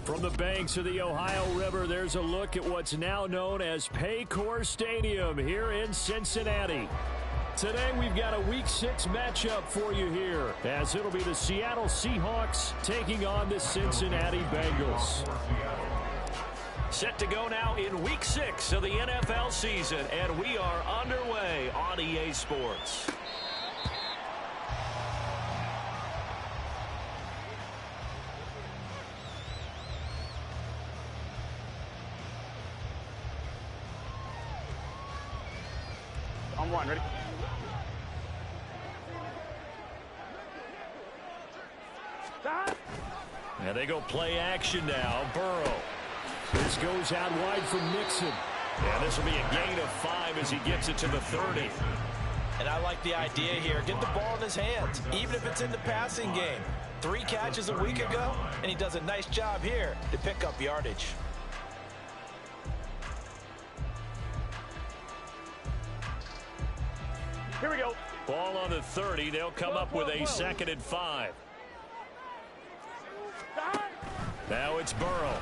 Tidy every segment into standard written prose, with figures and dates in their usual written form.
From the banks of the Ohio River, there's a look at what's now known as Paycor Stadium here in Cincinnati. Today, we've got a Week 6 matchup for you here, as it'll be the Seattle Seahawks taking on the Cincinnati Bengals. Set to go now in Week 6 of the NFL season, and we are underway on EA Sports. On one, ready? And they go play action now. Burrow. This goes out wide for Mixon. And this will be a gain of 5 as he gets it to the 30. And I like the idea here. Get the ball in his hands, even if it's in the passing game. 3 catches a week ago, and he does a nice job here to pick up yardage. Here we go. Ball on the 30. They'll come up with a 2nd and 5. Now it's Burrow.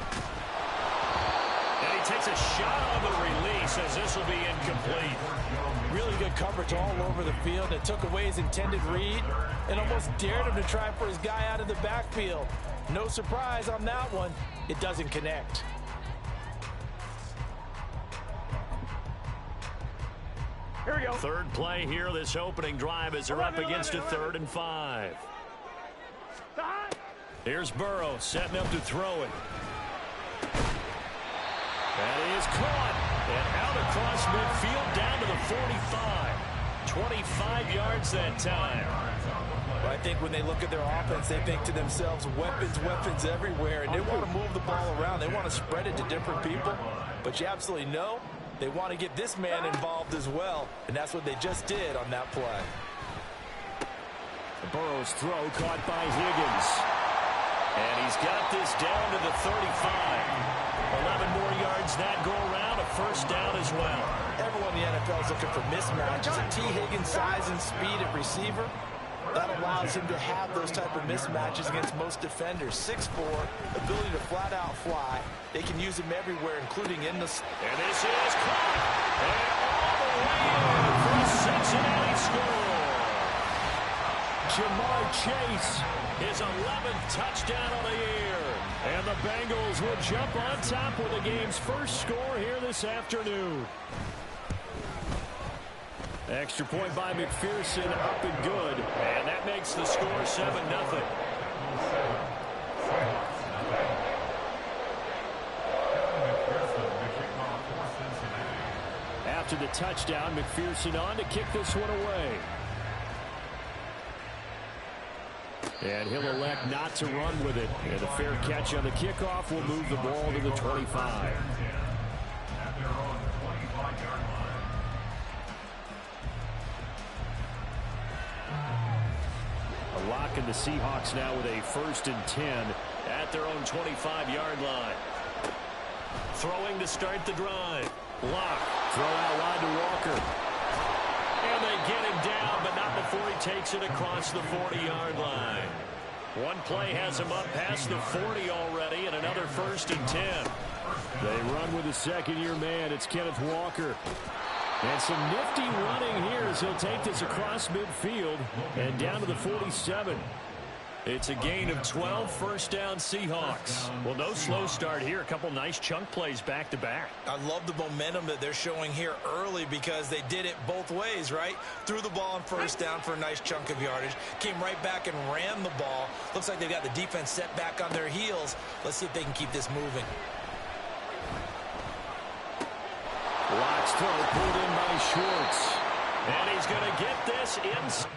And he takes a shot on the release as this will be incomplete. Really good coverage all over the field. It took away his intended read and almost dared him to try for his guy out of the backfield. No surprise on that one. It doesn't connect. Here we go. Third play here, this opening drive as they're up against a 3rd and 5. Here's Burrow setting up to throw it. And he is caught. And out across midfield down to the 45. 25 yards that time. But I think when they look at their offense, they think to themselves, weapons, weapons everywhere. And they want to move the ball around. They want to spread it to different people. But you absolutely know they want to get this man involved as well. And that's what they just did on that play. Burrow's throw caught by Higgins. And he's got this down to the 35. 11 more yards that go around. A first down as well. Everyone in the NFL is looking for mismatches. And T. Higgins' size and speed at receiver, that allows him to have those type of mismatches against most defenders. 6'4", ability to flat out fly. They can use him everywhere, including in the... And this is caught. And all the way in for a Cincinnati score. Jamar Chase, his 11th touchdown of the year. And the Bengals will jump on top with the game's first score here this afternoon. Extra point by McPherson, up and good. And that makes the score 7-0. After the touchdown, McPherson on to kick this one away. And he'll elect not to run with it. And a fair catch on the kickoff will move the ball to the 25. A lock in the Seahawks now with a 1st and 10 at their own 25-yard line. Throwing to start the drive. Lock. Throw out wide to Walker. And they get him down, but not before he takes it across the 40-yard line. One play has him up past the 40 already, and another 1st and 10. They run with a second-year man. It's Kenneth Walker. And some nifty running here as he'll take this across midfield and down to the 47. It's a gain of 12, first down Seahawks. Well, no slow start here. A couple nice chunk plays back-to-back. I love the momentum that they're showing here early because they did it both ways, right? Threw the ball on first down for a nice chunk of yardage. Came right back and ran the ball. Looks like they've got the defense set back on their heels. Let's see if they can keep this moving. Lock's throw pulled in by Schwartz. And he's going to get this in.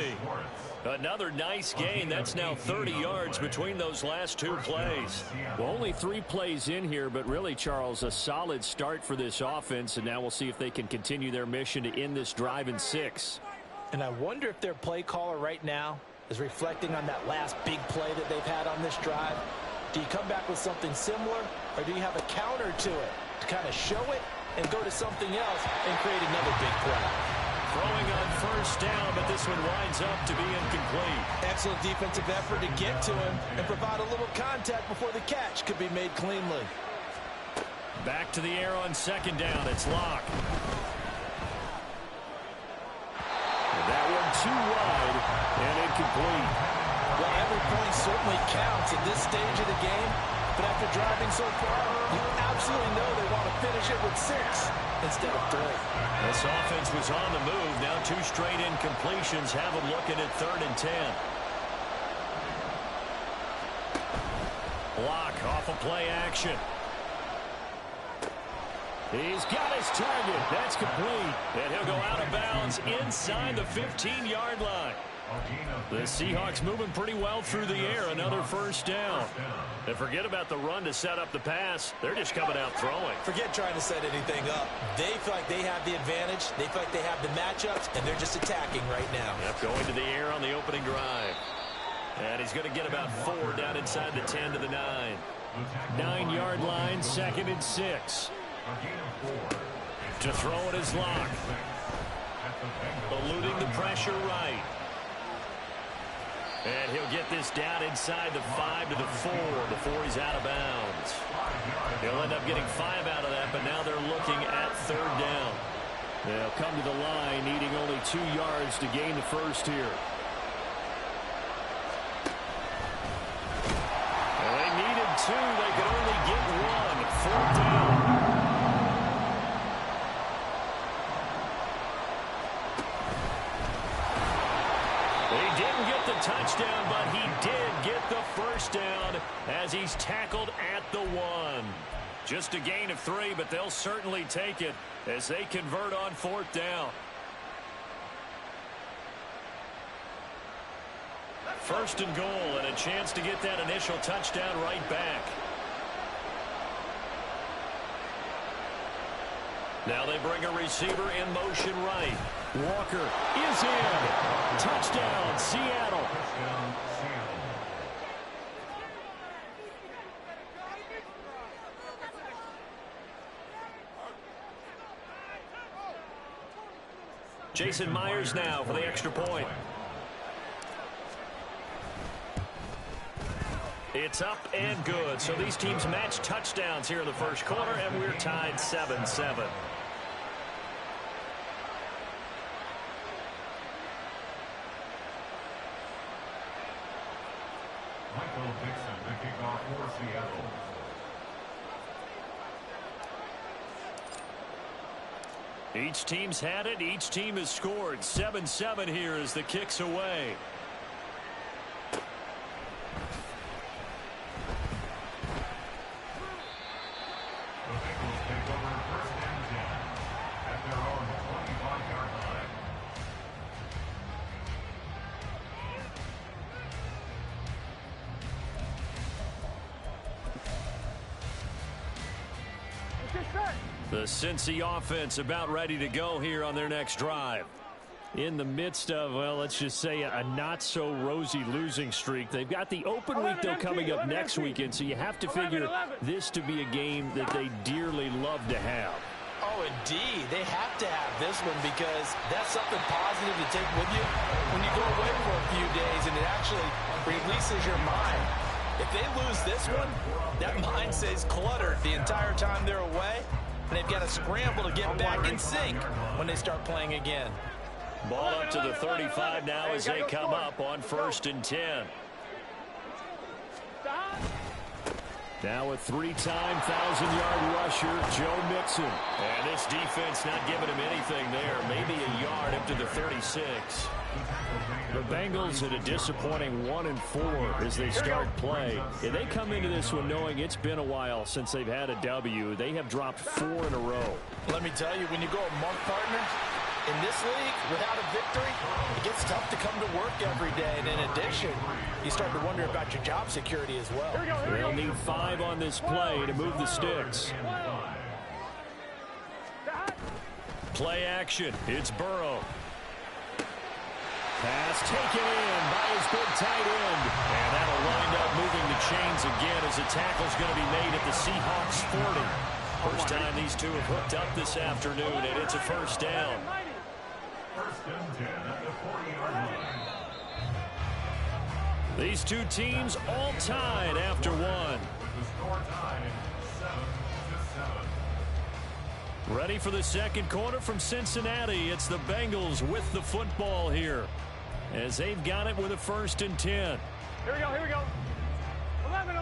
3. Another nice gain. That's now 30 yards between those last 2 plays. Well, only 3 plays in here, but really, Charles, a solid start for this offense, and now we'll see if they can continue their mission to end this drive in 6. And I wonder if their play caller right now is reflecting on that last big play that they've had on this drive. Do you come back with something similar, or do you have a counter to it to kind of show it and go to something else and create another big play? Throwing on first down, but this one winds up to be incomplete. Excellent defensive effort to get to him and provide a little contact before the catch could be made cleanly. Back to the air on second down. It's Locke. That one too wide and incomplete. Well, every point certainly counts at this stage of the game, but after driving so far, you absolutely know they want to finish it with 6 instead of 3. This offense was on the move. Now 2 straight incompletions have them looking at 3rd and 10. Block off a play action. He's got his target. That's complete. And he'll go out of bounds inside the 15-yard line. The Seahawks moving pretty well through the air. Another first down. And forget about the run to set up the pass. They're just coming out throwing. Forget trying to set anything up. They feel like they have the advantage. They feel like they have the matchups, and they're just attacking right now. Yep, going to the air on the opening drive. And he's going to get about 4 down inside the 10 to the 9. 9-yard line, 2nd and 6. To throw it is Locke. Eluding the pressure right. And he'll get this down inside the 5 to the 4 before he's out of bounds. He'll end up getting 5 out of that, but now they're looking at 3rd down. They'll come to the line needing only 2 yards to gain the first here. Well, they needed 2. They could only get 1. 4th down. Touchdown, but he did get the first down as he's tackled at the 1. Just a gain of 3, but they'll certainly take it as they convert on 4th down. 1st and goal, and a chance to get that initial touchdown right back. Now they bring a receiver in motion right. Walker is in. Touchdown, Seattle. Jason Myers now for the extra point. It's up and good. So these teams match touchdowns here in the first quarter, and we're tied 7-7. Each team's had it. Each team has scored. 7-7 here as the kick's away. The Cincy offense about ready to go here on their next drive. In the midst of, well, let's just say a not-so-rosy losing streak. They've got the open week, though, coming up next weekend, so you have to figure this to be a game that they dearly love to have. Oh, indeed. They have to have this one because that's something positive to take with you when you go away for a few days, and it actually releases your mind. If they lose this one, that mind stays cluttered the entire time they're away, and they've got to scramble to get back in sync when they start playing again. Ball up to the 35 now as they come up on 1st and 10. Now a 3-time 1,000-yard rusher, Joe Mixon. And this defense not giving him anything there. Maybe a yard up to the 36. The Bengals at a disappointing 1-4 as they start play. And they come into this one knowing it's been a while since they've had a W. They have dropped 4 in a row. Let me tell you, when you go a month, partner, In this league, without a victory, it gets tough to come to work every day. And in addition, you start to wonder about your job security as well. They'll need 5 on this play to move the sticks. Play action. It's Burrow. Pass taken in by his big tight end. And that'll wind up moving the chains again as the tackle's going to be made at the Seahawks 40. First time these two have hooked up this afternoon, and it's a first down. First and 10 at the 40-yard line. These two teams all tied after one. The score tied 7-7. Ready for the second quarter from Cincinnati. It's the Bengals with the football here, as they've got it with a first and 10. Here we go, here we go. 11.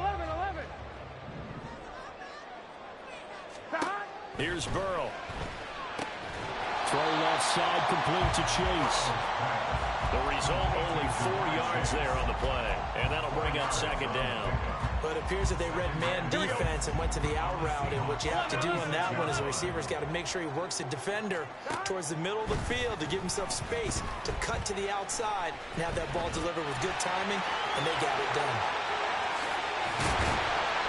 Here's Burrow. Throw left side, complete to Chase. The result, only 4 yards there on the play, and that'll bring up second down. But it appears that they read man defense and went to the out route, and what you have to do on that one is the receiver's got to make sure he works the defender towards the middle of the field to give himself space to cut to the outside and have that ball delivered with good timing, and they got it done.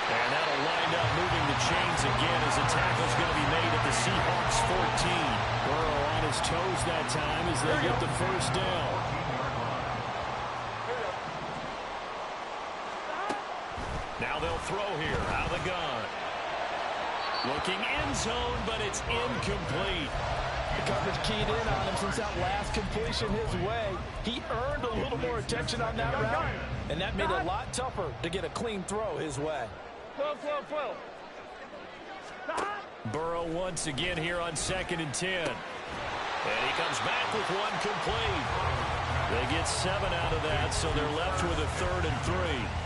And that'll wind up moving the chains again as the tackle's going to be made at the Seahawks 14. Burrow on his toes that time as they get the first down. Now they'll throw here out of the gun. Looking end zone, but it's incomplete. The coverage keyed in on him since that last completion his way. He earned a little more attention on that route, and that made it a lot tougher to get a clean throw his way. Flow. Burrow once again here on second and 10. And he comes back with one complete. They get 7 out of that, so they're left with a 3rd and 3.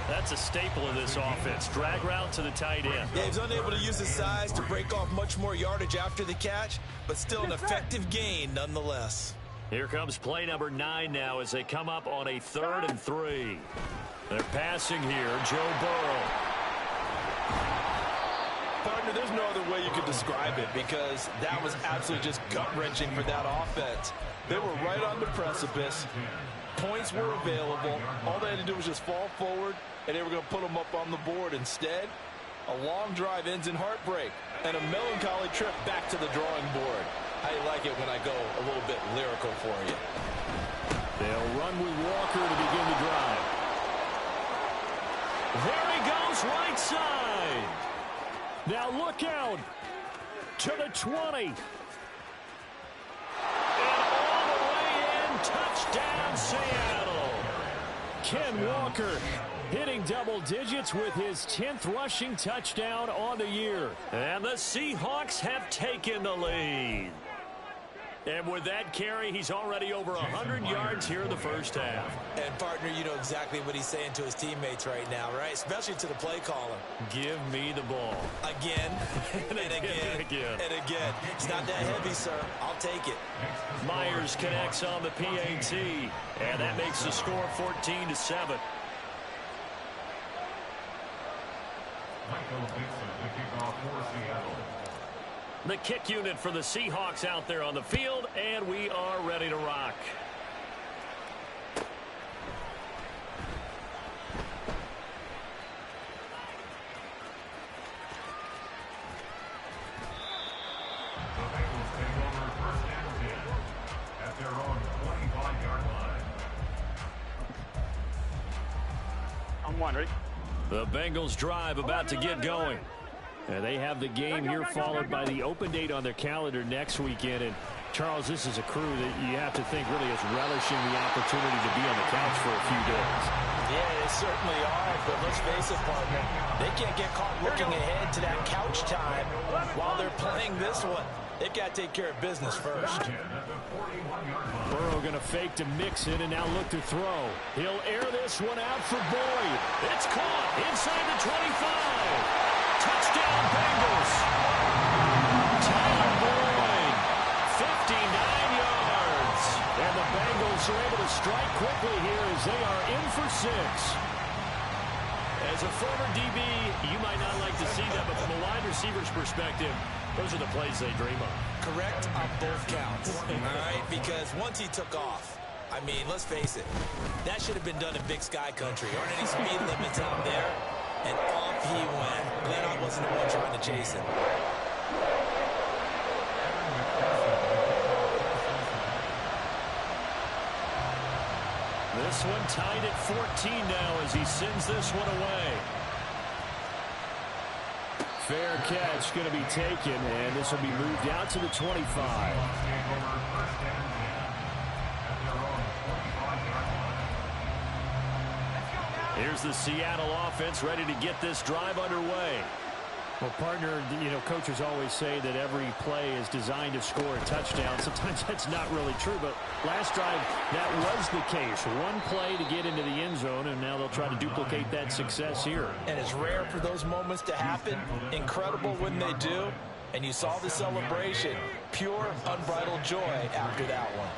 That's a staple of this offense. Drag route to the tight end. Yeah, he's unable to use his size to break off much more yardage after the catch, but still an effective gain nonetheless. Here comes play number 9 now as they come up on a 3rd and 3. They're passing here, Joe Burrow. Partner, there's no other way you could describe it because that was absolutely just gut-wrenching for that offense. They were right on the precipice. Points were available. All they had to do was just fall forward, and they were going to put them up on the board. Instead, a long drive ends in heartbreak and a melancholy trip back to the drawing board. How you like it when I go a little bit lyrical for you? They'll run with Walker to begin the drive. There he goes, right side. Now look out to the 20. And all the way in, touchdown Seattle. Ken Walker hitting double digits with his 10th rushing touchdown on the year. And the Seahawks have taken the lead. And with that carry, he's already over 100 yards here in the first half. And, partner, you know exactly what he's saying to his teammates right now, right? Especially to the play caller. Give me the ball. Again, and again, and again. It's not that heavy, sir. I'll take it. Myers connects on the PAT, and that makes the score 14-7. Michael Dixon to kick off for Seattle. The kick unit for the Seahawks out there on the field, and we are ready to rock. The Bengals take over first and 10 at their own 25-yard line. On 1, ready? The Bengals drive about to get going. And they have the game here followed by the open date on their calendar next weekend. And, Charles, this is a crew that you have to think really is relishing the opportunity to be on the couch for a few days. Yeah, they certainly are, but let's face it, partner. They can't get caught looking ahead to that couch time while they're playing this one. They've got to take care of business first. Burrow going to fake to mix it and now look to throw. He'll air this one out for Boyd. It's caught inside the 25. Touchdown, Bengals. Tyler Boyd, 59 yards. And the Bengals are able to strike quickly here as they are in for 6. As a former DB, you might not like to see that, but from a wide receiver's perspective, Those are the plays they dream of. Correct on both counts, all right? Because once he took off, I mean, let's face it, that should have been done in Big Sky country. Aren't any speed limits out there? And off he went. Glad I wasn't the one trying to chase him. This one tied at 14 now as he sends this one away. Fair catch going to be taken, and this will be moved out to the 25. Here's the Seattle offense ready to get this drive underway. Well, partner, you know, coaches always say that every play is designed to score a touchdown. Sometimes that's not really true, but last drive, that was the case. One play to get into the end zone, and now they'll try to duplicate that success here. And it's rare for those moments to happen. Incredible when they do. And you saw the celebration. Pure, unbridled joy after that one.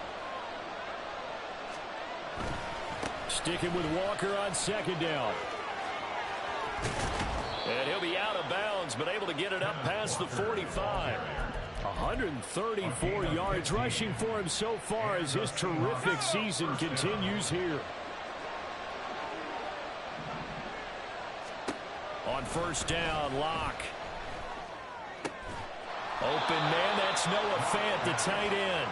Sticking with Walker on second down. And he'll be out of bounds, but able to get it up past the 45. 134 yards rushing for him so far as his terrific season continues here. On first down, Locke. Open man, that's Noah Fant, the tight end.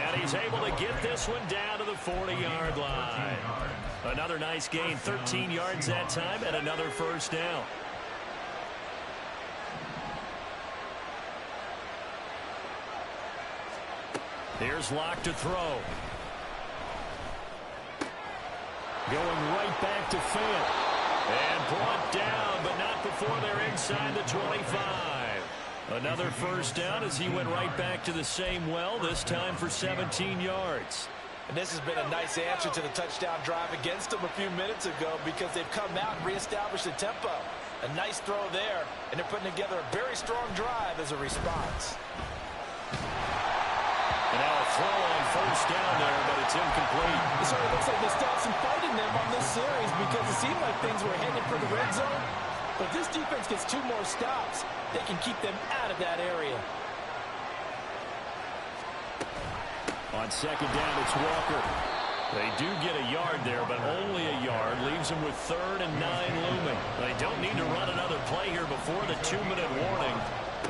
And he's able to get this one down to the 40-yard line. Another nice gain, 13 yards that time, and another first down. Here's Locke to throw. Going right back to Fant. And brought down, but not before they're inside the 25. Another first down as he went right back to the same well, this time for 17 yards. And this has been a nice answer to the touchdown drive against them a few minutes ago because they've come out and reestablished the tempo. A nice throw there, and they're putting together a very strong drive as a response. And now a throw on first down there, but it's incomplete. It sort of looks like they still have some fight in them on this series because it seemed like things were headed for the red zone. But if this defense gets 2 more stops, they can keep them out of that area. On second down, it's Walker. They do get a yard there, but only a yard. Leaves them with 3rd and 9 looming. They don't need to run another play here before the 2-minute warning.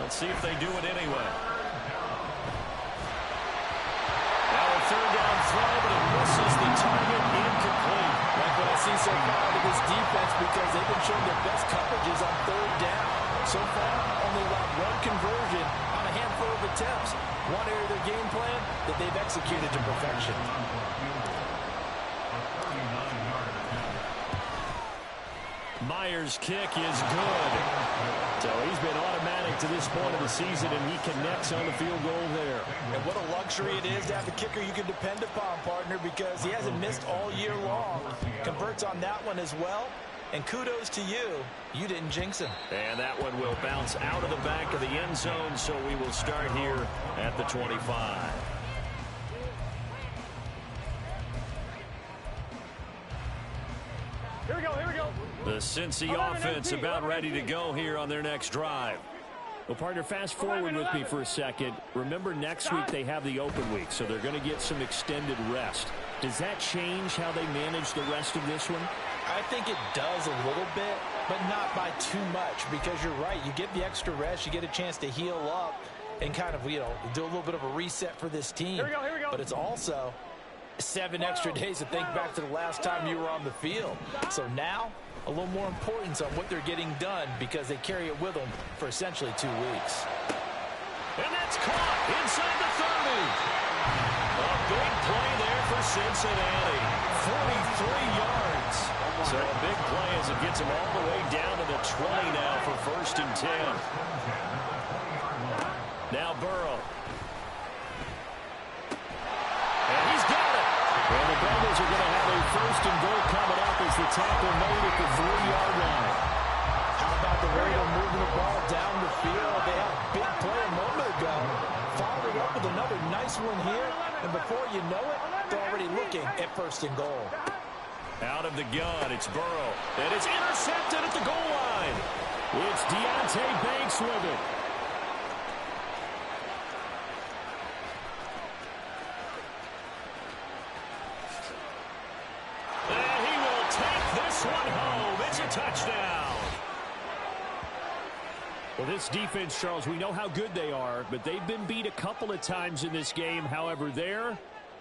Let's see if they do it anyway. Now a 3rd down throw, but it misses the target, incomplete. Like what I see so far out of this defense because they've been showing their best coverages on 3rd down. So far, only allowed 1 conversion on a handful of attempts. One area of their game plan that they've executed to perfection. Myers' kick is good. So he's been automatic to this point of the season, and he connects on the field goal there. And what a luxury it is to have a kicker you can depend upon, partner, because he hasn't missed all year long. Converts on that one as well. And kudos to you. You didn't jinx him. And that one will bounce out of the back of the end zone, so we will start here at the 25. Here we go, here we go. The Cincy offense about ready to go here on their next drive. Well, partner, fast forward with me for a second. Remember, next week they have the open week, so they're going to get some extended rest. Does that change how they manage the rest of this one? I think it does a little bit, but not by too much, because you're right. You get the extra rest, you get a chance to heal up and kind of, you know, do a little bit of a reset for this team. Here we go, here we go. But it's also 7 extra days to think back to the last time you were on the field. So now, a little more importance on what they're getting done because they carry it with them for essentially 2 weeks. And that's caught inside the 30. A big play there for Cincinnati. 43 yards. So a big play as it gets him all the way down to the 20 now for 1st and 10. Now Burrow. And he's got it. Well, the Bengals are going to have a 1st and goal coming up as the tackle made at the 3-yard line. How about the way they're moving the ball down the field? They had a big play a moment ago. Followed up with another nice one here. And before you know it, they're already looking at 1st and goal. Out of the gun, it's Burrow. And it's intercepted at the goal line. It's Deontay Banks with it. this one home. It's a touchdown. Well, this defense, Charles, we know how good they are, but they've been beat a couple of times in this game. However,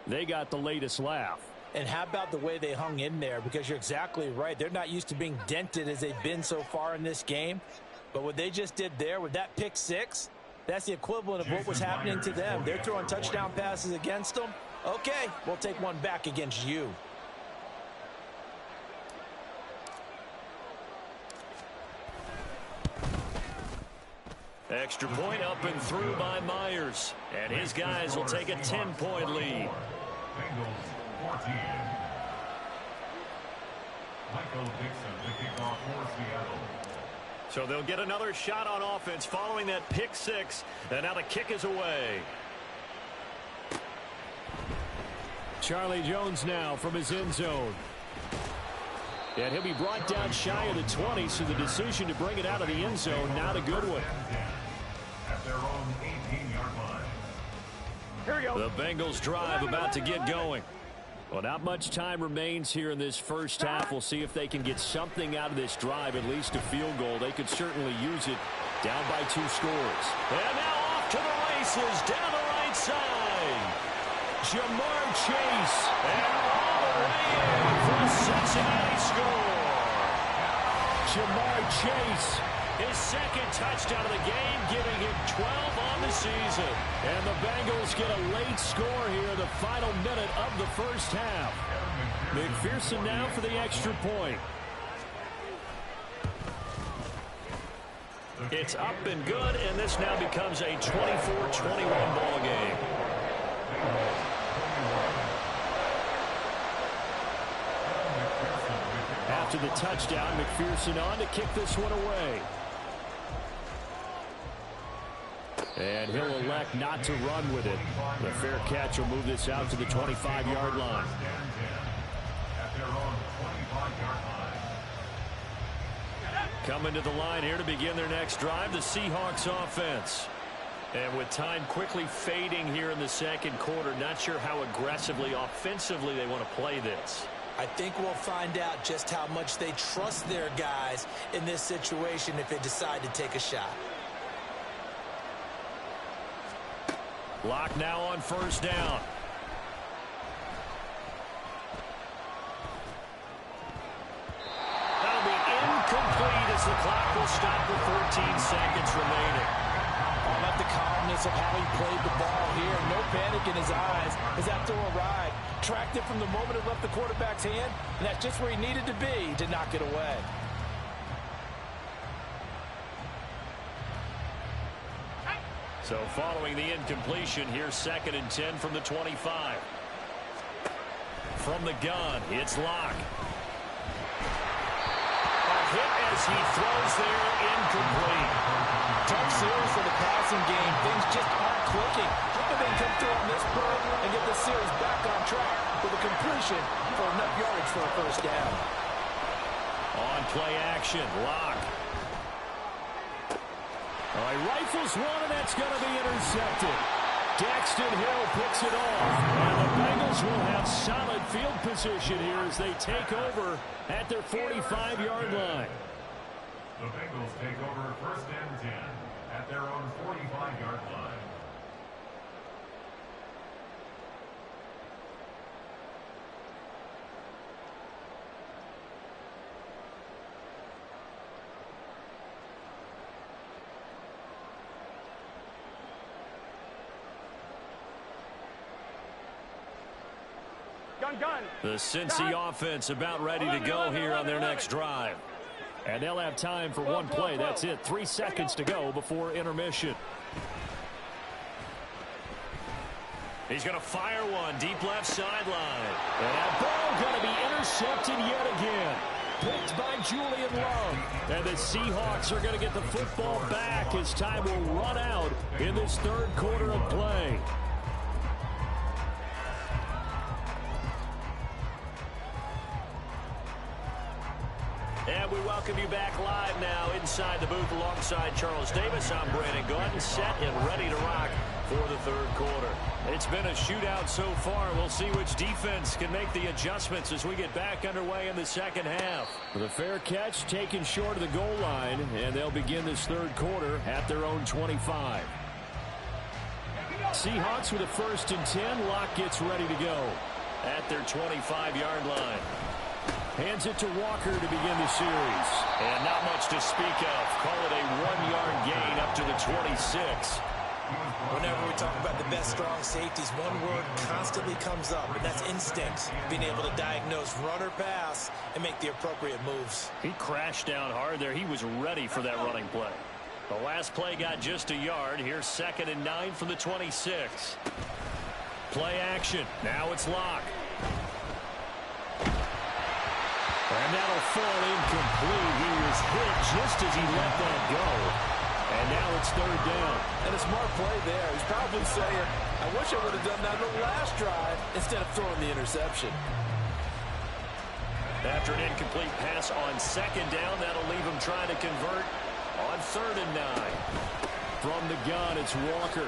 they got the latest laugh. And how about the way they hung in there? Because you're exactly right. They're not used to being dented as they've been so far in this game. But what they just did there with that pick six, that's the equivalent of what was happening to them. They're throwing touchdown passes against them. Okay, we'll take one back against you. Extra point up and through by Myers. And his guys will take a 10-point lead. Bengals 14. Michael Dixon, the kickoff for Seattle. So they'll get another shot on offense following that pick six. And now the kick is away. Charlie Jones now from his end zone. And he'll be brought down shy of the 20, so the decision to bring it out of the end zone, not a good one. At their own 18-yard line. Here we go. The Bengals drive about to get going. Well, not much time remains here in this first half. We'll see if they can get something out of this drive, at least a field goal. They could certainly use it, down by 2 scores. And now off to the races down the right side. Jamar Chase. And all the way in for a Cincinnati score. Jamar Chase. His second touchdown of the game, giving him 12 on the season. And the Bengals get a late score here, the final minute of the first half. McPherson now for the extra point. It's up and good, and this now becomes a 24-21 ball game. After the touchdown, McPherson on to kick this one away. And he'll elect not to run with it. The fair catch will move this out to the 25-yard line. At their own 25-yard line. Coming to the line here to begin their next drive, the Seahawks offense. And with time quickly fading here in the second quarter, not sure how aggressively, offensively they want to play this. I think we'll find out just how much they trust their guys in this situation if they decide to take a shot. Lock now on first down. That'll be incomplete as the clock will stop with 14 seconds remaining. I love the calmness of how he played the ball here. No panic in his eyes as that throw arrived. Tracked it from the moment it left the quarterback's hand, and that's just where he needed to be to knock it away. So following the incompletion, here's 2nd and 10 from the 25. From the gun, it's Locke. A hit as he throws there, incomplete. Tough series for the passing game. Things just aren't clicking. How do they come through on this play and get the series back on track with a completion for enough yardage for a first down? On play action, Locke. All right, rifles one, and that's going to be intercepted. Daxton Hill picks it off. And the Bengals will have solid field position here as they take over at their 45-yard line. The Bengals take over 1st and 10 at their own 45-yard line. Gun. The Cincy offense about ready to go here on their next drive. And they'll have time for one play. That's it. 3 seconds to go before intermission. He's going to fire one deep left sideline. And that ball going to be intercepted yet again. Picked by Julian Love. And the Seahawks are going to get the football back as time will run out in this 3rd quarter of play. And we welcome you back live now inside the booth alongside Charles Davis. I'm Brandon Gordon, set and ready to rock for the third quarter. It's been a shootout so far. We'll see which defense can make the adjustments as we get back underway in the second half. The fair catch taken short of the goal line, and they'll begin this third quarter at their own 25. Seahawks with a 1st and 10. Locke gets ready to go At their 25-yard line. Hands it to Walker to begin the series. And not much to speak of. Call it a 1-yard gain up to the 26. Whenever we talk about the best strong safeties, one word constantly comes up, and that's instinct. Being able to diagnose run or pass and make the appropriate moves. He crashed down hard there. He was ready for that running play. The last play got just a yard. Here's 2nd and 9 from the 26. Play action. Now it's Locke. And that'll fall incomplete. He was hit just as he let that go. And now it's 3rd down. And a smart play there. He's probably saying, I wish I would have done that on the last drive instead of throwing the interception. After an incomplete pass on 2nd down, that'll leave him trying to convert on 3rd and 9. From the gun, it's Walker.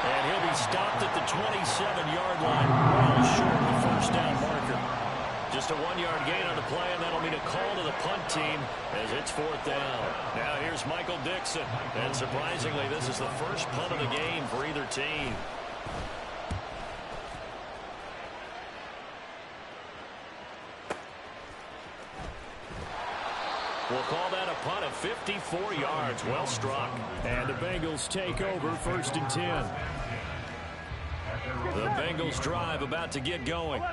And he'll be stopped at the 27-yard line, well short of the 1st down marker. Just a 1-yard gain on the play, and that'll mean a call to the punt team as it's 4th down. Now here's Michael Dixon. And surprisingly, this is the first punt of the game for either team. We'll call that a punt of 54 yards. Well struck. And the Bengals take over 1st and 10. The Bengals drive about to get going.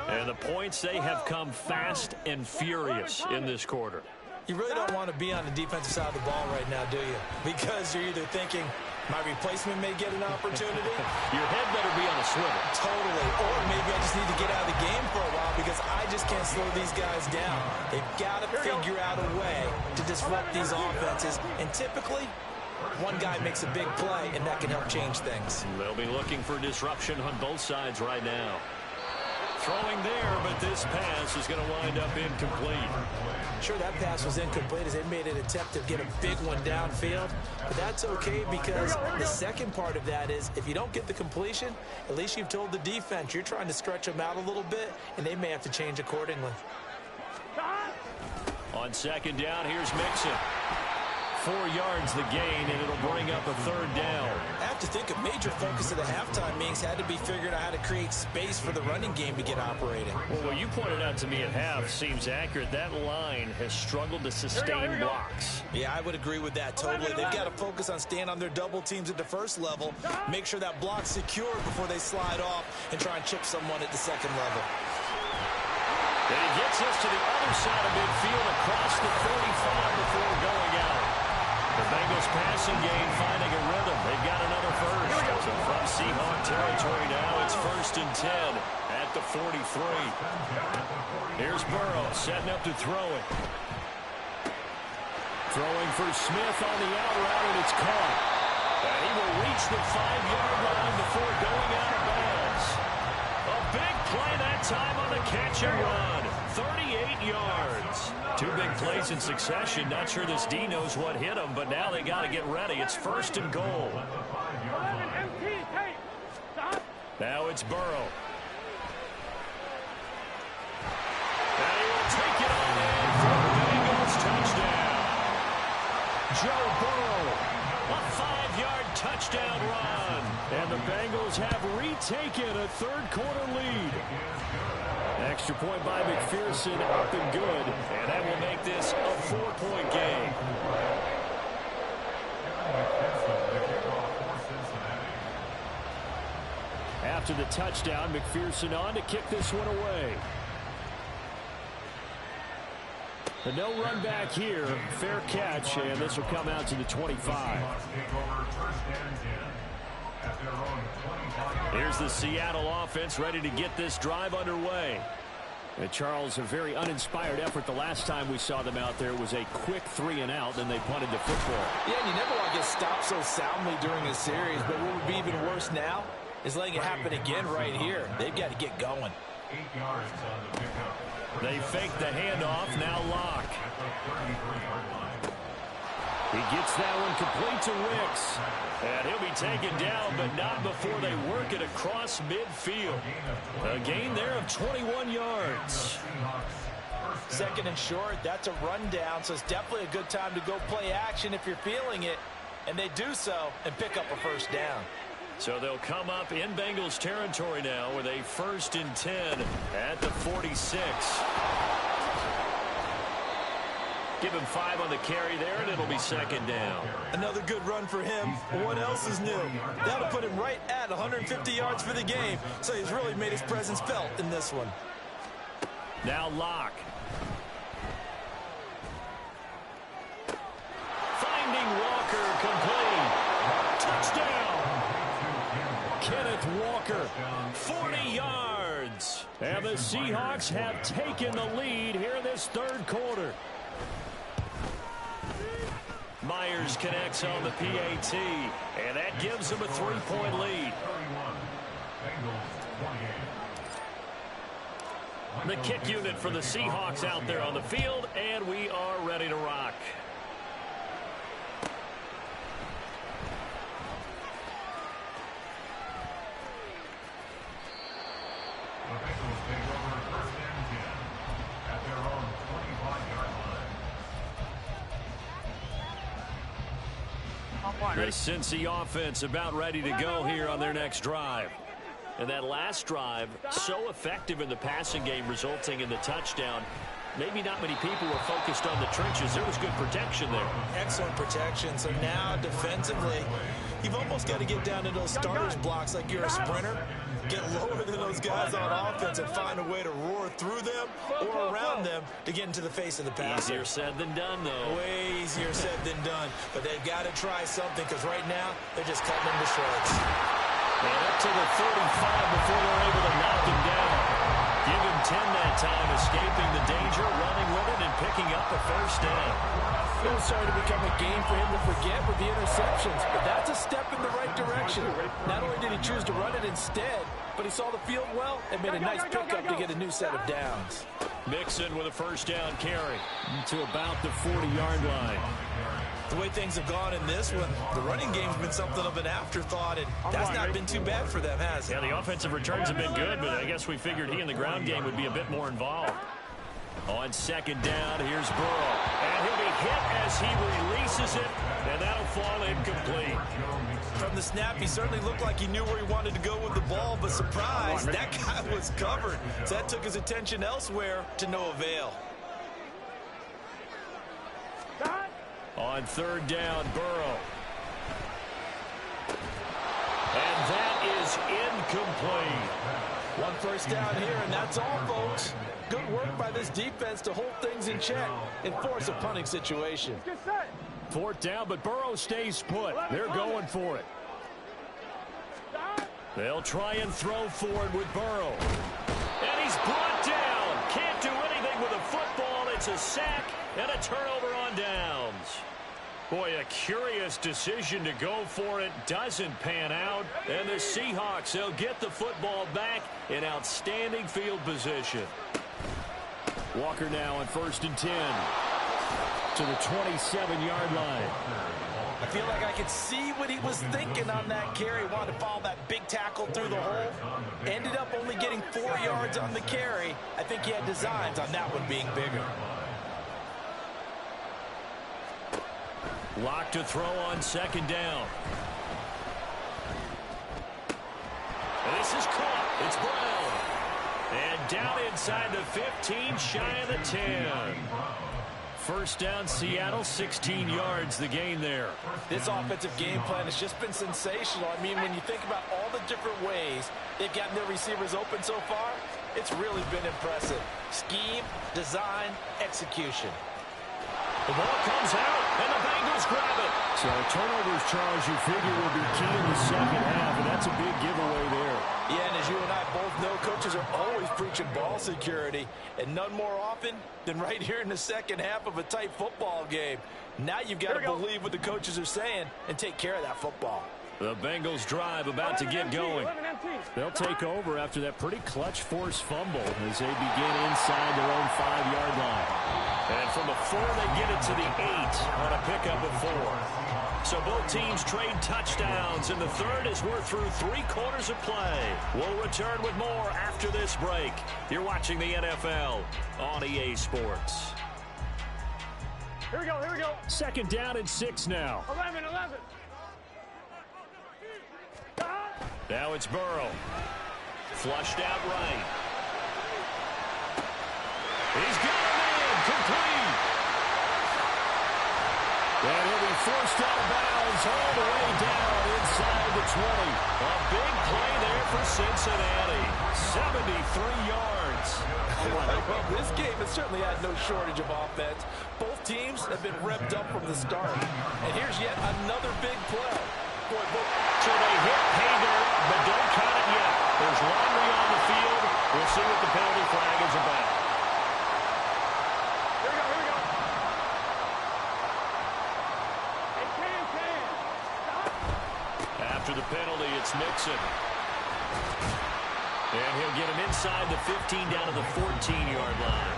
And the points, they have come fast and furious in this quarter. You really don't want to be on the defensive side of the ball right now, do you? Because you're either thinking, my replacement may get an opportunity. Your head better be on a swivel. Totally. Or maybe I just need to get out of the game for a while because I just can't slow these guys down. They've got to figure out a way to disrupt these offenses. And typically, one guy makes a big play, and that can help change things. They'll be looking for disruption on both sides right now. Throwing there, but this pass is going to wind up incomplete. Sure, that pass was incomplete as they made an attempt to get a big one downfield. But that's okay because the second part of that is if you don't get the completion, at least you've told the defense you're trying to stretch them out a little bit, and they may have to change accordingly. On 2nd down, here's Mixon. 4 yards the gain, and it'll bring up a 3rd down. I have to think a major focus of the halftime meetings had to be figuring out how to create space for the running game to get operating. Well, what you pointed out to me at half seems accurate. That line has struggled to sustain blocks. Yeah, I would agree with that totally. They've got to focus on staying on their double teams at the first level, make sure that block's secure before they slide off and try and chip someone at the second level. And he gets us to the other side of midfield across the 45 before going out. The Bengals passing game finding a rhythm. They've got another first. So from Seahawk territory now, it's 1st and 10 at the 43. Here's Burrow setting up to throw it. Throwing for Smith on the out route, and it's caught. And he will reach the 5-yard line before going out of bounds. A big play that time on the catch and run. 38 yards. 2 big plays in succession. Not sure this D knows what hit him, but now they got to get ready. It's 1st and goal. Now it's Burrow. And he will take it on in for the Bengals touchdown. Joe Burrow. A 5-yard touchdown run. And the Bengals have retaken a 3rd quarter lead. Extra point by McPherson, up and good. And that will make this a 4-point game. After the touchdown, McPherson on to kick this one away. The no run back here, fair catch, and this will come out to the 25. Here's the Seattle offense ready to get this drive underway. And Charles, a very uninspired effort. The last time we saw them out there was a quick 3 and out, then they punted the football. Yeah, and you never want to get stopped so soundly during a series, but what would be even worse now is letting it happen again right here. They've got to get going. 8 yards on the pickup. They fake the handoff, now Locke. He gets that one complete to Wicks. And he'll be taken down, but not before they work it across midfield. A gain there of 21 yards. Second and short, that's a rundown, so it's definitely a good time to go play action if you're feeling it. And they do so and pick up a first down. So they'll come up in Bengals territory now with a 1st and 10 at the 46. Give him 5 on the carry there, and it'll be 2nd down. Another good run for him. What else is new? That'll put him right at 150 yards for the game, so he's really made his presence felt in this one. Now Locke. Finding Walker complete. Touchdown. Kenneth Walker, 40 yards. And the Seahawks have taken the lead here in this 3rd quarter. Myers connects on the PAT, and that gives them a 3-point lead. The kick unit for the Seahawks out there on the field, and we are ready to rock. The Bengals take over 1st and 10 at their own 25-yard line. The Cincy offense about ready to go here on their next drive. And that last drive, so effective in the passing game, resulting in the touchdown. Maybe not many people were focused on the trenches. There was good protection there. Excellent protection. So now defensively, you've almost got to get down to those starters blocks like you're a sprinter. Get lower than those guys on offense and find a way to roar through them or around them to get into the face of the passer. Easier said than done, though. Way easier said than done. But they've got to try something because right now they're just cutting them to shreds. And up to the 35 before they're able to knock him down. Give him 10 that time, escaping the danger, running with it, and picking up a first down. It was starting to become a game for him to forget with the interceptions, but that's a step in the right direction. Not only did he choose to run it instead, but he saw the field well and made a nice pickup to get a new set of downs. Mixon with a first down carry to about the 40-yard line. The way things have gone in this one, the running game's been something of an afterthought, and that's not been too bad for them, has it? Yeah, the offensive returns have been good, but I guess we figured he in the ground game would be a bit more involved. On 2nd down, here's Burrow. And he'll be hit as he releases it, and that'll fall incomplete. From the snap, he certainly looked like he knew where he wanted to go with the ball, but surprise, that guy was covered. So that took his attention elsewhere to no avail. On 3rd down, Burrow. And that is incomplete. One first down here, and that's all, folks. Good work by this defense to hold things in check and force a punting situation. 4th down, but Burrow stays put. They're going for it. They'll try and throw forward with Burrow. And he's brought down. Can't do anything with a football. It's a sack and a turnover on downs. Boy, a curious decision to go for it. Doesn't pan out. And the Seahawks, they'll get the football back in outstanding field position. Walker now on 1st and 10 to the 27-yard line. I feel like I could see what he was thinking on that carry. Wanted to follow that big tackle through the hole. Ended up only getting 4 yards on the carry. I think he had designs on that one being bigger. Lock to throw on 2nd down. And this is caught. It's Brown. And down inside the 15, shy of the 10. First down, Seattle, 16 yards, the gain there. This offensive game plan has just been sensational. I mean, when you think about all the different ways they've gotten their receivers open so far, it's really been impressive. Scheme, design, execution. The ball comes out, and the Bengals grab it. So turnovers, Charles, you figure will be key in the 2nd half, and that's a big giveaway there. Yeah, and as you and I both know, coaches are always preaching ball security, and none more often than right here in the 2nd half of a tight football game. Now you've got to believe what the coaches are saying and take care of that football. The Bengals drive about to get going. They'll take over after that pretty clutch forced fumble as they begin inside their own 5-yard line. And from the 4, they get it to the 8 on a pickup of 4. So both teams trade touchdowns, and the third as we're through 3 quarters of play. We'll return with more after this break. You're watching the NFL on EA Sports. Here we go, here we go. 2nd down and 6 now. 11. Now it's Burrow. Flushed out right. He's got him in. Complete. And he'll be forced out of bounds all the way down inside the 20. A big play there for Cincinnati. 73 yards. Well, this game has certainly had no shortage of offense. Both teams have been revved up from the start. And here's yet another big play. So they hit pay dirt, but don't count it yet. There's laundry on the field. We'll see what the penalty flag is about. Here we go. Hey, Stop. After the penalty, it's Mixon. And he'll get him inside the 15 down to the 14-yard line.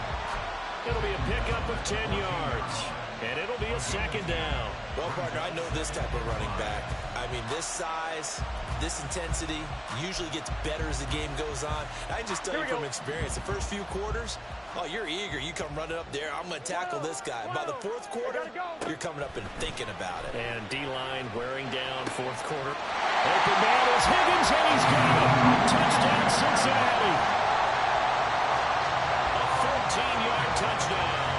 It'll be a pickup of 10 yards. And it'll be a 2nd down. Well, partner, I know this type of running back. I mean, this size, this intensity usually gets better as the game goes on. I can just tell you from experience, the first few quarters, oh, you're eager. You come running up there. I'm going to tackle this guy. By the 4th quarter, you're coming up and thinking about it. And D-line wearing down 4th quarter. Open man is Higgins, and he's got it. Touchdown, Cincinnati. A 14-yard touchdown.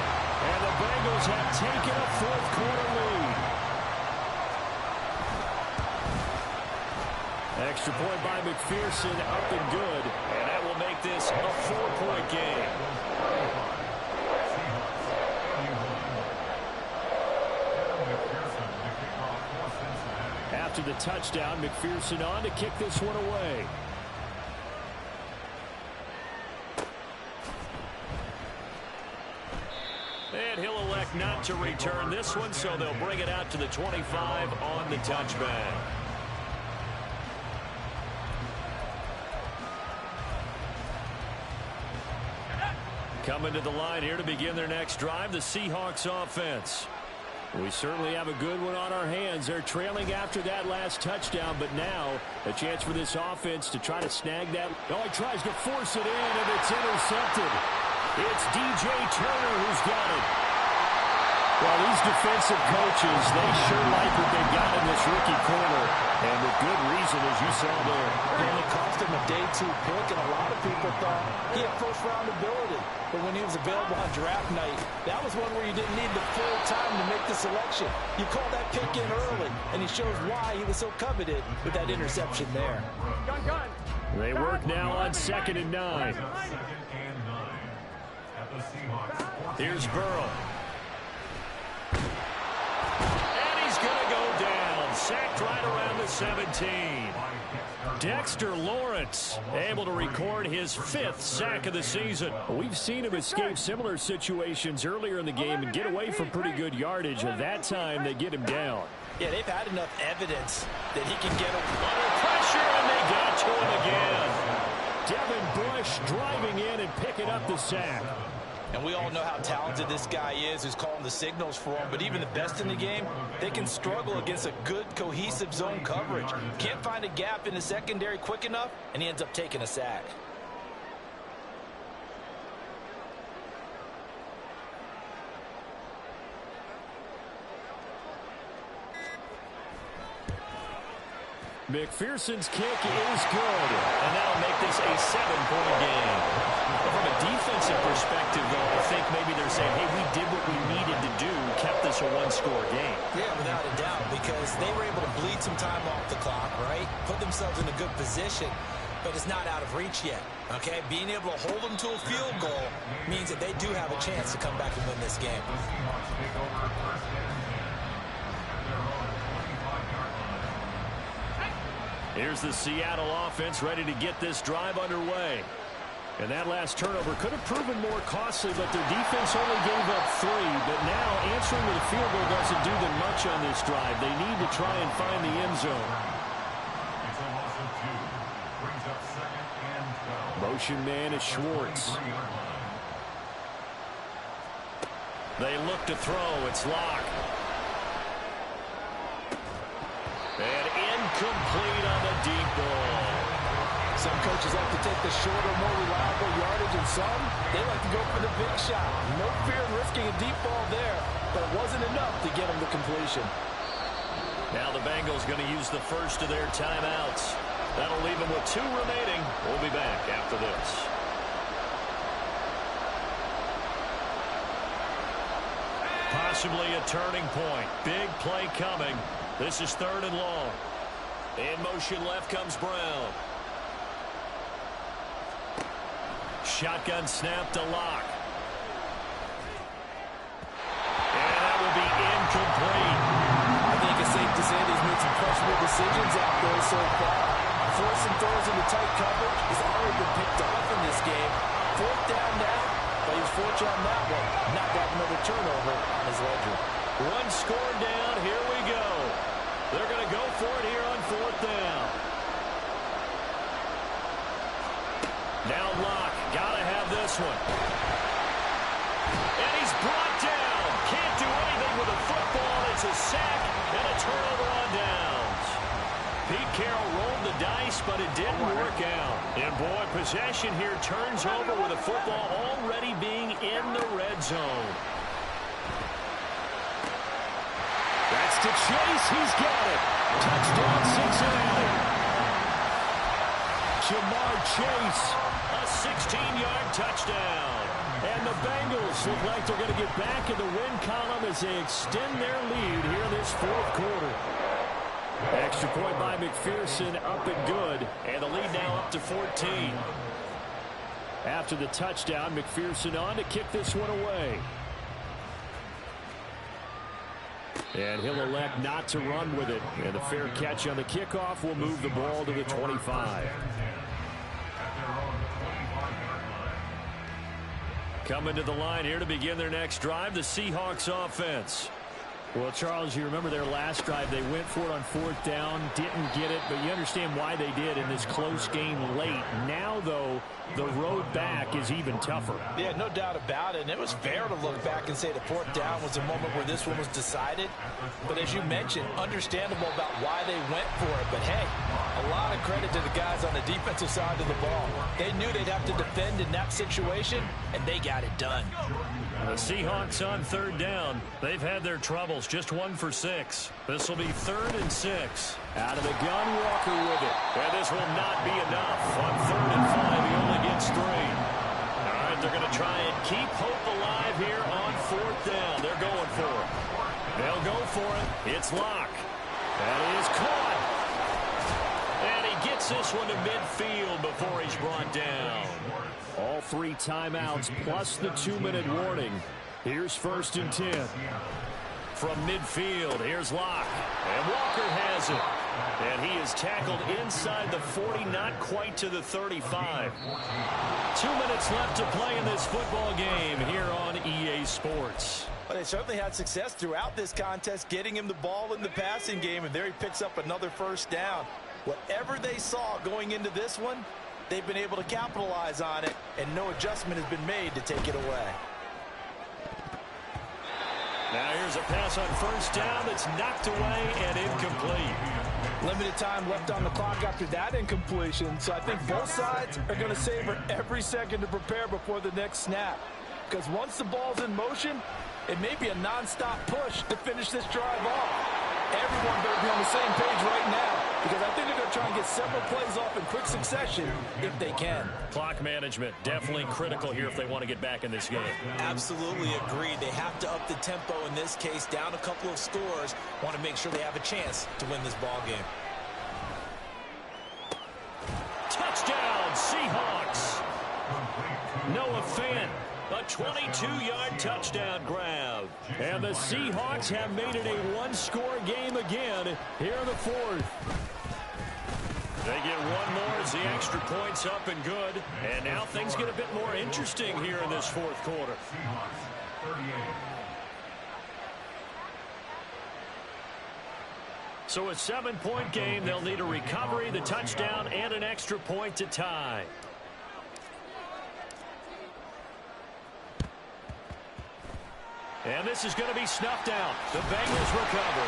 And the Bengals have taken a 4th quarter lead. Extra point by McPherson, up and good. And that will make this a 4-point game. After the touchdown, McPherson on to kick this one away. And he'll elect not to return this one, so they'll bring it out to the 25 on the touchback. Coming to the line here to begin their next drive, the Seahawks offense. We certainly have a good one on our hands. They're trailing after that last touchdown, but now a chance for this offense to try to snag that. Oh, he tries to force it in, and it's intercepted. It's DJ Turner who's got it. Well, these defensive coaches, they sure like what they've got in this rookie corner. And with good reason, as you saw there. And it cost him a day 2 pick, and a lot of people thought he had first-round ability. But when he was available on draft night, that was one where you didn't need the full time to make the selection. You called that pick in early, and he shows why he was so coveted with that interception there. Gun. They work now on 2nd and 9. Here's Burrow. And he's going to go down. Sacked right around the 17. Dexter Lawrence able to record his 5th sack of the season. We've seen him escape similar situations earlier in the game and get away from pretty good yardage. And that time they get him down. Yeah, they've had enough evidence that he can get under pressure, and they got to him again. Devin Bush driving in and picking up the sack. And we all know how talented this guy is who's calling the signals for him. But even the best in the game, they can struggle against a good, cohesive zone coverage. Can't find a gap in the secondary quick enough, and he ends up taking a sack. McPherson's kick is good. And that'll make this a 7-point game. But from a defensive perspective, though, I think maybe they're saying, hey, we did what we needed to do, kept this a 1-score game. Yeah, without a doubt, because they were able to bleed some time off the clock, right? Put themselves in a good position, but it's not out of reach yet, okay? Being able to hold them to a field goal means that they do have a chance to come back and win this game. Here's the Seattle offense ready to get this drive underway. And that last turnover could have proven more costly, but their defense only gave up 3. But now answering with a field goal doesn't do them much on this drive. They need to try and find the end zone. motion man is Schwartz. They look to throw. It's Locke. And incomplete on the deep ball. Some coaches like to take the shorter, more reliable yardage, and some, they like to go for the big shot. No fear of risking a deep ball there, but it wasn't enough to get them the completion. Now the Bengals going to use the first of their timeouts. That'll leave them with 2 remaining. We'll be back after this. Possibly a turning point. Big play coming. This is 3rd and long. In motion left comes Brown. Shotgun snap to Locke. And that will be incomplete. I think it's safe to say he's made some questionable decisions out there so far. Forcing throws into tight coverage has already been picked off in this game. 4th down now, but he was fortunate on that one. Not got another turnover on his ledger. 1 score down. Here we go. They're going to go for it here on 4th down. Now Locke. Got to have this one. And he's brought down. Can't do anything with a football. It's a sack and a turnover on downs. Pete Carroll rolled the dice, but it didn't work out. And boy, possession here turns over with a football already being in the red zone. That's to Chase. He's got it. Touchdown, Cincinnati. Jamar Chase. A 16-yard touchdown. And the Bengals look like they're going to get back in the win column as they extend their lead here in this 4th quarter. Extra point by McPherson, up and good. And the lead now up to 14. After the touchdown, McPherson on to kick this one away. And he'll elect not to run with it. And the fair catch on the kickoff will move the ball to the 25. Coming to the line here to begin their next drive, the Seahawks offense. Well, Charles, you remember their last drive. They went for it on 4th down, didn't get it, but you understand why they did in this close game late. Now, though, the road back is even tougher. Yeah, no doubt about it. And it was fair to look back and say the 4th down was a moment where this one was decided. But as you mentioned, understandable about why they went for it. But, hey, a lot of credit to the guys on the defensive side of the ball. They knew they'd have to defend in that situation, and they got it done. The Seahawks on 3rd down. They've had their troubles. Just 1 for 6. This will be 3rd and 6. Out of the gun, Walker with it. And this will not be enough. On 3rd and 5, he only gets 3. All right, they're going to try and keep hope alive here on 4th down. They're going for it. They'll go for it. It's Locke. That is caught. And he gets this one to midfield before he's brought down. All 3 timeouts plus the 2-minute warning. Here's 1st and 10. From midfield, here's Locke. And Walker has it. And he is tackled inside the 40, not quite to the 35. 2 minutes left to play in this football game here on EA Sports. But they certainly had success throughout this contest, getting him the ball in the passing game, and there he picks up another 1st down. Whatever they saw going into this one, they've been able to capitalize on it, and no adjustment has been made to take it away. Now here's a pass on 1st down that's knocked away and incomplete. Limited time left on the clock after that incompletion, so I think both sides are going to savor every second to prepare before the next snap. Because once the ball's in motion, it may be a non-stop push to finish this drive off. Everyone better be on the same page right now, because I think they're going to try and get several plays off in quick succession if they can. Clock management definitely critical here if they want to get back in this game. Absolutely agreed. They have to up the tempo in this case, down a couple of scores. Want to make sure they have a chance to win this ball game. Touchdown, Seahawks. Noah Fant. A 22-yard touchdown grab. And the Seahawks have made it a 1-score game again here in the 4th. They get 1 more as the extra point's up and good. And now things get a bit more interesting here in this 4th quarter. So a 7-point game. They'll need a recovery, the touchdown, and an extra point to tie. And this is going to be snuffed out. The Bengals recover.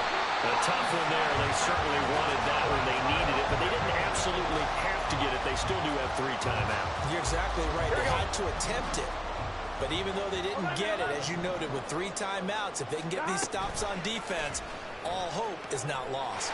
A tough one there. They certainly wanted that when they needed it, but they didn't absolutely have to get it. They still do have 3 timeouts. You're exactly right. They had to attempt it. But even though they didn't get it, as you noted, with 3 timeouts, if they can get these stops on defense, all hope is not lost.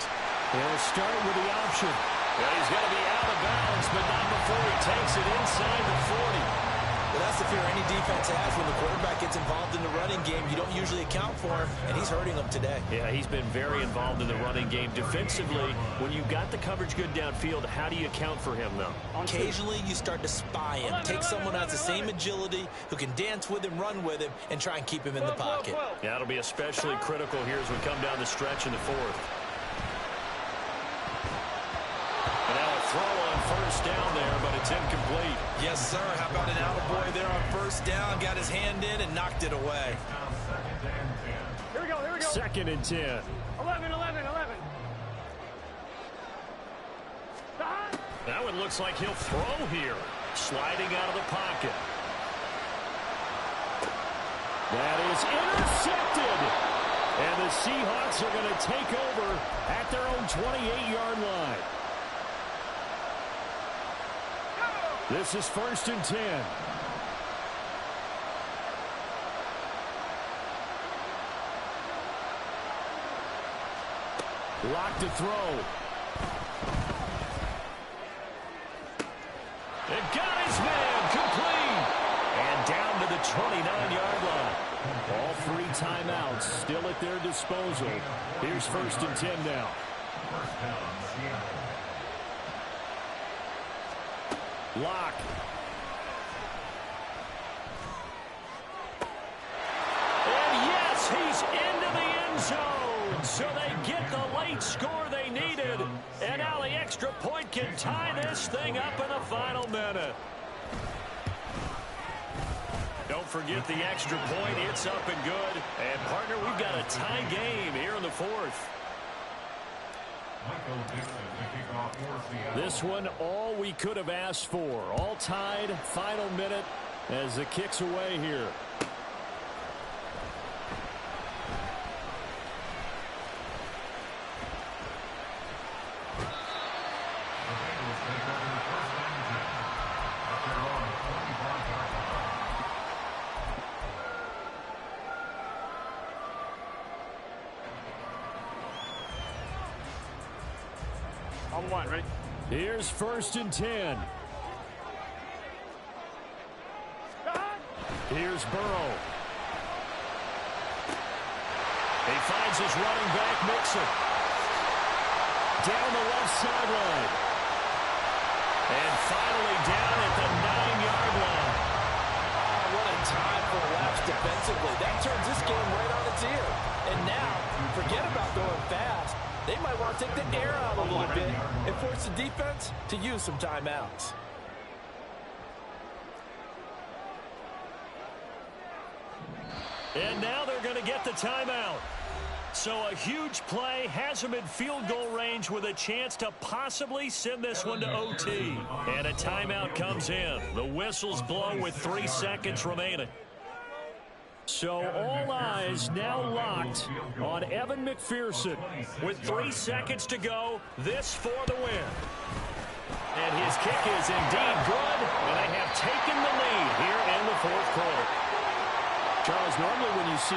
They'll start with the option. Well, he's going to be out of bounds, but not before he takes it inside the 40. Well, that's the fear any defense has. When the quarterback gets involved in the running game, you don't usually account for him, and he's hurting them today. Yeah, he's been very involved in the running game. Defensively, when you got the coverage good downfield, how do you account for him, though? Occasionally, you start to spy him. Take someone who has the same agility, who can dance with him, run with him, and try and keep him in the pocket. Yeah, it'll be especially critical here as we come down the stretch in the 4th. And now a throw on first down there, but it's incomplete. Yes, sir. How about an attaboy there on first down? Got his hand in and knocked it away. Here we go, here we go. 2nd and 10. 11. That one looks like he'll throw here. Sliding out of the pocket. That is intercepted. And the Seahawks are going to take over at their own 28-yard line. This is 1st and 10. Lock to throw. It got his man complete. And down to the 29-yard line. All 3 timeouts still at their disposal. Here's 1st and 10 now. Lock. And yes, he's into the end zone. So they get the late score they needed. And now the extra point can tie this thing up in the final minute. Don't forget the extra point. It's up and good. And, partner, we've got a tie game here in the 4th. This one, all we could have asked for. All tied, final minute as the kick's away here. On 1, ready? Here's 1st and 10. Here's Burrow. He finds his running back, Mixon. Down the left sideline. And finally down at the 9-yard line. Oh, what a time for a lapse defensively. That turns this game right on its ear. And now, forget about going fast. They might want to take the air out a little bit and force the defense to use some timeouts. And now they're going to get the timeout. So a huge play has them in field goal range with a chance to possibly send this one to OT. And a timeout comes in. The whistles blow with 3 seconds remaining. So all eyes now locked on Evan McPherson. With 3 seconds to go, this for the win. And his kick is indeed good, and they have taken the lead here in the 4th quarter. Charles, normally when you see